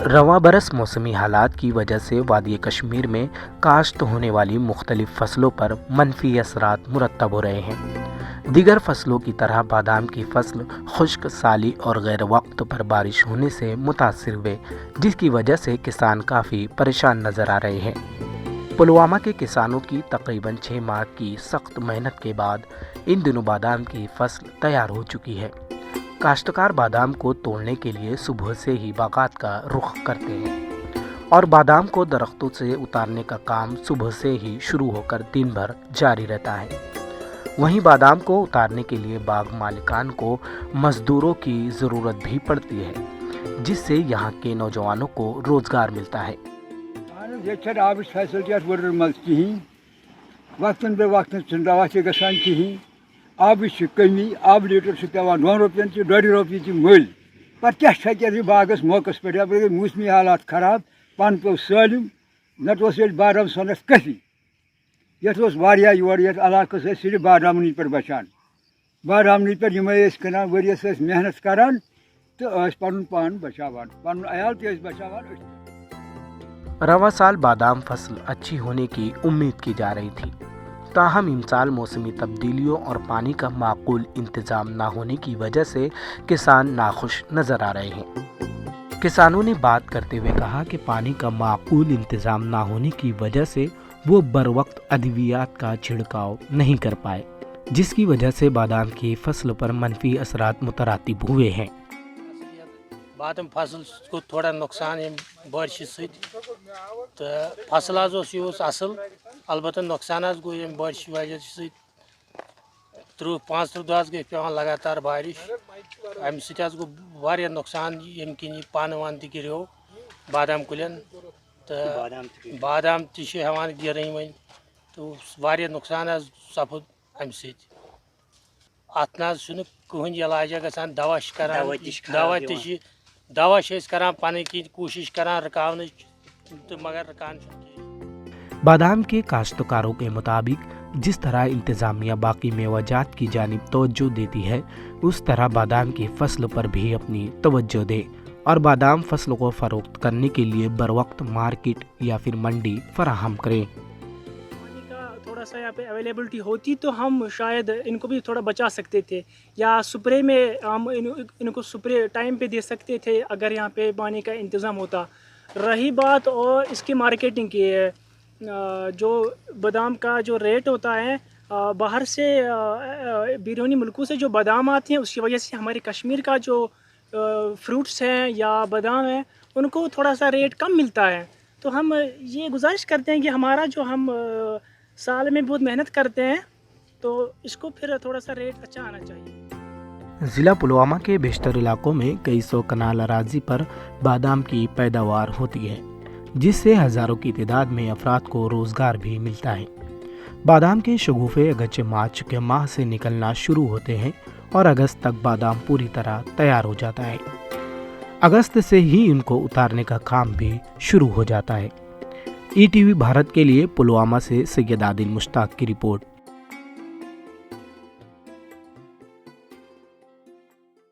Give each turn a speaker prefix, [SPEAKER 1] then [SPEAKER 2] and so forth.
[SPEAKER 1] रवां बरस मौसमी हालात की वजह से वादी कश्मीर में काश्त होने वाली मुख्तलिफ फसलों पर मनफी असरात मुरतब हो रहे हैं। दीगर फसलों की तरह बादाम की फसल खुश्क साली और गैर वक्त पर बारिश होने से मुतासिर हुए, जिसकी वजह से किसान काफ़ी परेशान नज़र आ रहे हैं। पुलवामा के किसानों की तकरीबन 6 माह की सख्त मेहनत के बाद इन दिनों बादाम की फसल तैयार हो चुकी है। काश्तकार बादाम को तोड़ने के लिए सुबह से ही बागात का रुख करते हैं और बादाम को दरख्तों से उतारने का काम सुबह से ही शुरू होकर दिन भर जारी रहता है। वहीं बादाम को उतारने के लिए बाग मालिकान को मजदूरों की ज़रूरत भी पड़ती है, जिससे यहाँ के नौजवानों को रोज़गार मिलता है।
[SPEAKER 2] आब कमी आब लीटर पेवान 2 रुपयन 2.5 रुपये मल पे क्या बागस मौकस पे मौसमी हालात खराब पन पे सलम नत बादाम सनस कफी ये योर ये इलाक सिर्फ बादामनी पे बचान बादामनी पे कनान वरियस मेहनत करान तो पन पान बचावान पन अयाल बचावान।
[SPEAKER 1] रवां साल बादाम फसल अच्छी होने की उम्मीद की जा रही थी, ताहम इमसाल मौसमी तब्दीलियों और पानी का माकूल इंतज़ाम ना होने की वजह से किसान नाखुश नज़र आ रहे हैं। किसानों ने बात करते हुए कहा कि पानी का माकूल इंतज़ाम ना होने की वजह से वो बर वक्त अद्वियात का छिड़काव नहीं कर पाए, जिसकी वजह से बादाम की फसल पर मनफी असरात मुतरातिब हुए हैं।
[SPEAKER 3] बादाम फसल को थोड़ा नुकसान बारिश तो फसल असल अलबत्ता नुकसान गो बारिश वजह 3-5 दह गई पेवान लगातार बारिश अम गो नुकसान यम किन पन वन गिरो बादाम कुलन तो बादाम तवान गिरन वन तो नुकसान सपद अम अत कहन इलाज गसान दवा दवा करान पन की कोशिश करान रुकावन तो मगर रुकान।
[SPEAKER 1] बादाम के काश्तकारों के मुताबिक जिस तरह इंतज़ामिया बाकी मेवाजात की जानिब तवज्जो देती है, उस तरह बादाम की फसल पर भी अपनी तवज्जो दे और बादाम फसल को फ़रोख्त करने के लिए बर वक्त मार्केट या फिर मंडी फराहम करें।
[SPEAKER 4] पानी का थोड़ा सा यहाँ पे अवेलेबिलिटी होती तो हम शायद इनको भी थोड़ा बचा सकते थे, या स्प्रे में हम इनको स्प्रे टाइम पे दे सकते थे अगर यहाँ पे पानी का इंतज़ाम होता। रही बात और इसकी मार्केटिंग की है, जो बादाम का जो रेट होता है बाहर से बैरूनी मुल्कों से जो बादाम आते हैं उसकी वजह से हमारे कश्मीर का जो फ्रूट्स हैं या बादाम हैं उनको थोड़ा सा रेट कम मिलता है। तो हम ये गुजारिश करते हैं कि हमारा जो हम साल में बहुत मेहनत करते हैं तो इसको फिर थोड़ा सा रेट अच्छा आना चाहिए।
[SPEAKER 1] ज़िला पुलवामा के बेशतर इलाकों में कई सौ कनाल अराजी पर बादाम की पैदावार होती है, जिससे हज़ारों की तादाद में अफराद को रोज़गार भी मिलता है। बादाम के शगुफ़े अगरचे मार्च के माह से निकलना शुरू होते हैं और अगस्त तक बादाम पूरी तरह तैयार हो जाता है। अगस्त से ही इनको उतारने का काम भी शुरू हो जाता है। ETV भारत के लिए पुलवामा से सैयद आदिल मुश्ताक की रिपोर्ट।